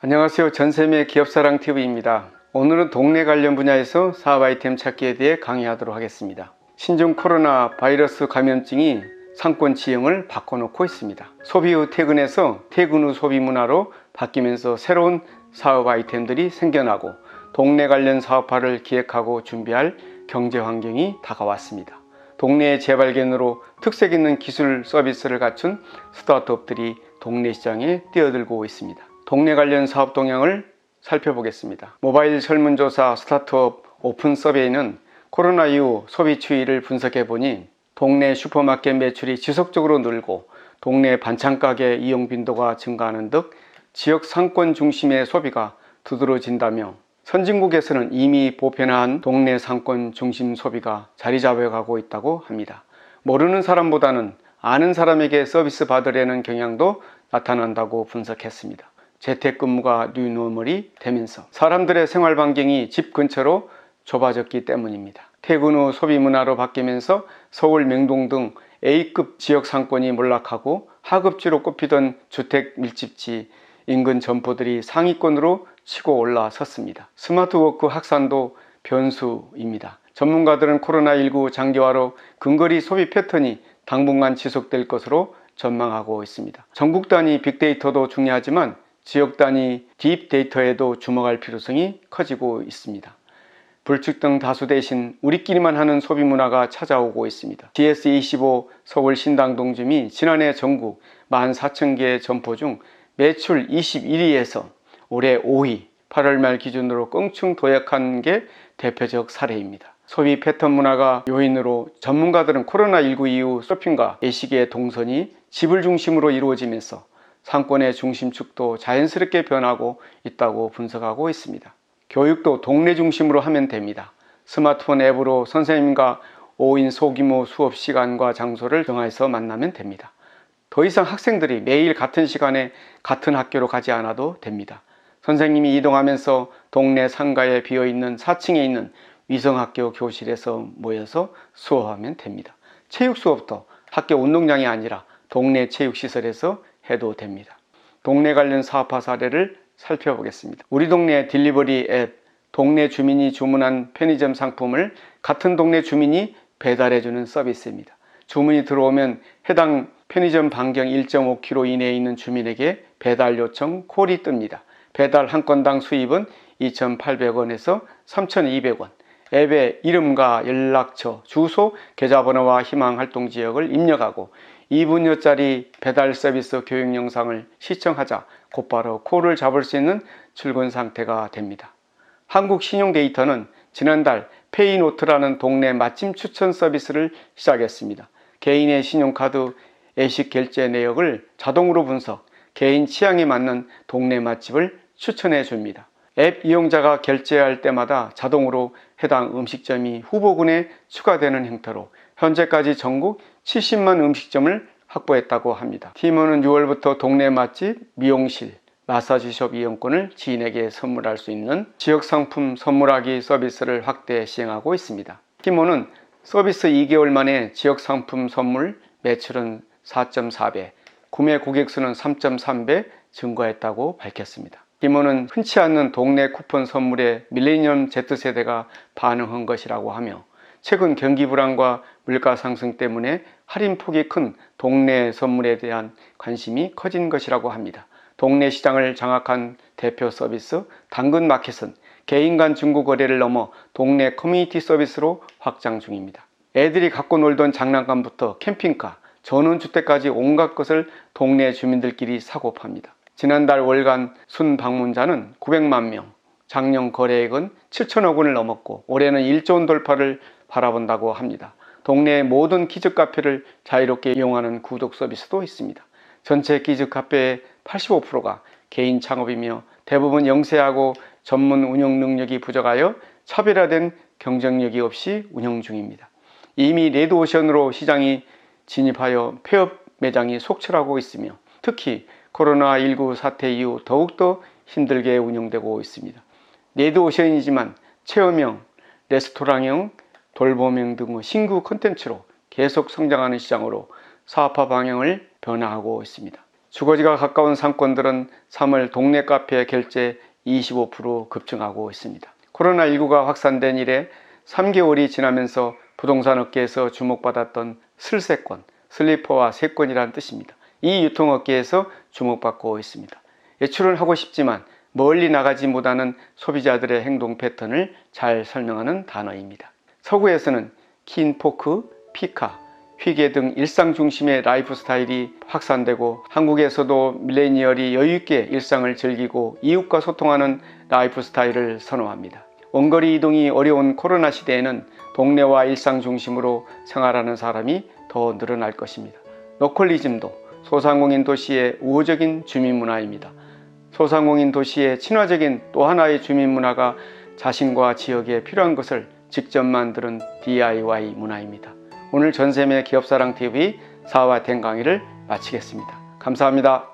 안녕하세요. 전샘의 기업사랑TV입니다. 오늘은 동네 관련 분야에서 사업 아이템 찾기에 대해 강의하도록 하겠습니다. 신종 코로나 바이러스 감염증이 상권 지형을 바꿔놓고 있습니다. 소비 후 퇴근에서 퇴근 후 소비 문화로 바뀌면서 새로운 사업 아이템들이 생겨나고 동네 관련 사업화를 기획하고 준비할 경제 환경이 다가왔습니다. 동네의 재발견으로 특색 있는 기술 서비스를 갖춘 스타트업들이 동네 시장에 뛰어들고 있습니다. 동네 관련 사업 동향을 살펴보겠습니다. 모바일 설문조사 스타트업 오픈 서베이는 코로나 이후 소비 추이를 분석해 보니 동네 슈퍼마켓 매출이 지속적으로 늘고 동네 반찬가게 이용 빈도가 증가하는 등 지역 상권 중심의 소비가 두드러진다며 선진국에서는 이미 보편화한 동네 상권 중심 소비가 자리 잡아가고 있다고 합니다. 모르는 사람보다는 아는 사람에게 서비스 받으려는 경향도 나타난다고 분석했습니다. 재택근무가 뉴노멀이 되면서 사람들의 생활 반경이 집 근처로 좁아졌기 때문입니다. 퇴근 후 소비 문화로 바뀌면서 서울 명동 등 A급 지역 상권이 몰락하고 하급지로 꼽히던 주택 밀집지 인근 점포들이 상위권으로 치고 올라섰습니다. 스마트워크 확산도 변수입니다. 전문가들은 코로나19 장기화로 근거리 소비 패턴이 당분간 지속될 것으로 전망하고 있습니다. 전국 단위 빅데이터도 중요하지만 지역 단위 딥데이터에도 주목할 필요성이 커지고 있습니다. 불특정 다수 대신 우리끼리만 하는 소비 문화가 찾아오고 있습니다. GS25 서울 신당동점이 지난해 전국 14,000개 점포 중 매출 21위에서 올해 5위, 8월 말 기준으로 껑충 도약한 게 대표적 사례입니다. 소비 패턴 문화가 요인으로 전문가들은 코로나19 이후 쇼핑과 외식의 동선이 집을 중심으로 이루어지면서 상권의 중심축도 자연스럽게 변하고 있다고 분석하고 있습니다. 교육도 동네 중심으로 하면 됩니다. 스마트폰 앱으로 선생님과 5인 소규모 수업 시간과 장소를 정해서 만나면 됩니다. 더 이상 학생들이 매일 같은 시간에 같은 학교로 가지 않아도 됩니다. 선생님이 이동하면서 동네 상가에 비어있는 4층에 있는 위성학교 교실에서 모여서 수업하면 됩니다. 체육 수업도 학교 운동장이 아니라 동네 체육시설에서 해도 됩니다. 동네 관련 사업화 사례를 살펴보겠습니다. 우리 동네 딜리버리 앱, 동네 주민이 주문한 편의점 상품을 같은 동네 주민이 배달해주는 서비스입니다. 주문이 들어오면 해당 편의점 반경 1.5km 이내에 있는 주민에게 배달 요청 콜이 뜹니다. 배달 한 건당 수입은 2,800원에서 3,200원. 앱에 이름과 연락처, 주소, 계좌번호와 희망 활동 지역을 입력하고 2분여짜리 배달 서비스 교육 영상을 시청하자 곧바로 콜을 잡을 수 있는 출근 상태가 됩니다. 한국신용데이터는 지난달 페이노트라는 동네 맛집 추천 서비스를 시작했습니다. 개인의 신용카드 애식 결제 내역을 자동으로 분석, 개인 취향에 맞는 동네 맛집을 추천해 줍니다. 앱 이용자가 결제할 때마다 자동으로 해당 음식점이 후보군에 추가되는 형태로 현재까지 전국 70만 음식점을 확보했다고 합니다. 팀원은 6월부터 동네 맛집, 미용실, 마사지숍 이용권을 지인에게 선물할 수 있는 지역상품 선물하기 서비스를 확대 시행하고 있습니다. 팀원은 서비스 2개월 만에 지역상품 선물 매출은 4.4배, 구매 고객 수는 3.3배 증가했다고 밝혔습니다. 팀원은 흔치 않는 동네 쿠폰 선물에 밀레니엄 Z세대가 반응한 것이라고 하며 최근 경기 불안과 물가 상승 때문에 할인 폭이 큰 동네 선물에 대한 관심이 커진 것이라고 합니다. 동네 시장을 장악한 대표 서비스 당근마켓은 개인 간 중고 거래를 넘어 동네 커뮤니티 서비스로 확장 중입니다. 애들이 갖고 놀던 장난감부터 캠핑카, 전원주택까지 온갖 것을 동네 주민들끼리 사고 팝니다. 지난달 월간 순 방문자는 900만 명, 작년 거래액은 7천억 원을 넘었고 올해는 1조 원 돌파를 바라본다고 합니다. 동네의 모든 키즈 카페를 자유롭게 이용하는 구독 서비스도 있습니다. 전체 키즈 카페의 85%가 개인 창업이며 대부분 영세하고 전문 운영 능력이 부족하여 차별화된 경쟁력이 없이 운영 중입니다. 이미 레드오션으로 시장이 진입하여 폐업 매장이 속출하고 있으며 특히 코로나19 사태 이후 더욱더 힘들게 운영되고 있습니다. 레드오션이지만 체험형, 레스토랑형, 돌봄형 등의 신규 콘텐츠로 계속 성장하는 시장으로 사업화 방향을 변화하고 있습니다. 주거지가 가까운 상권들은 3월 동네 카페 결제 25% 급증하고 있습니다. 코로나19가 확산된 이래 3개월이 지나면서 부동산 업계에서 주목받았던 슬세권, 슬리퍼와 세권이라는 뜻입니다. 이 유통업계에서 주목받고 있습니다. 외출은 하고 싶지만 멀리 나가지 못하는 소비자들의 행동 패턴을 잘 설명하는 단어입니다. 서구에서는 킨포크, 피카, 휘게 등 일상 중심의 라이프 스타일이 확산되고 한국에서도 밀레니얼이 여유있게 일상을 즐기고 이웃과 소통하는 라이프 스타일을 선호합니다. 원거리 이동이 어려운 코로나 시대에는 동네와 일상 중심으로 생활하는 사람이 더 늘어날 것입니다. 로컬리즘도 소상공인 도시의 우호적인 주민문화입니다. 소상공인 도시의 친화적인 또 하나의 주민문화가 자신과 지역에 필요한 것을 직접 만드는 DIY 문화입니다. 오늘 전샘의 기업사랑TV 4화 된 강의를 마치겠습니다. 감사합니다.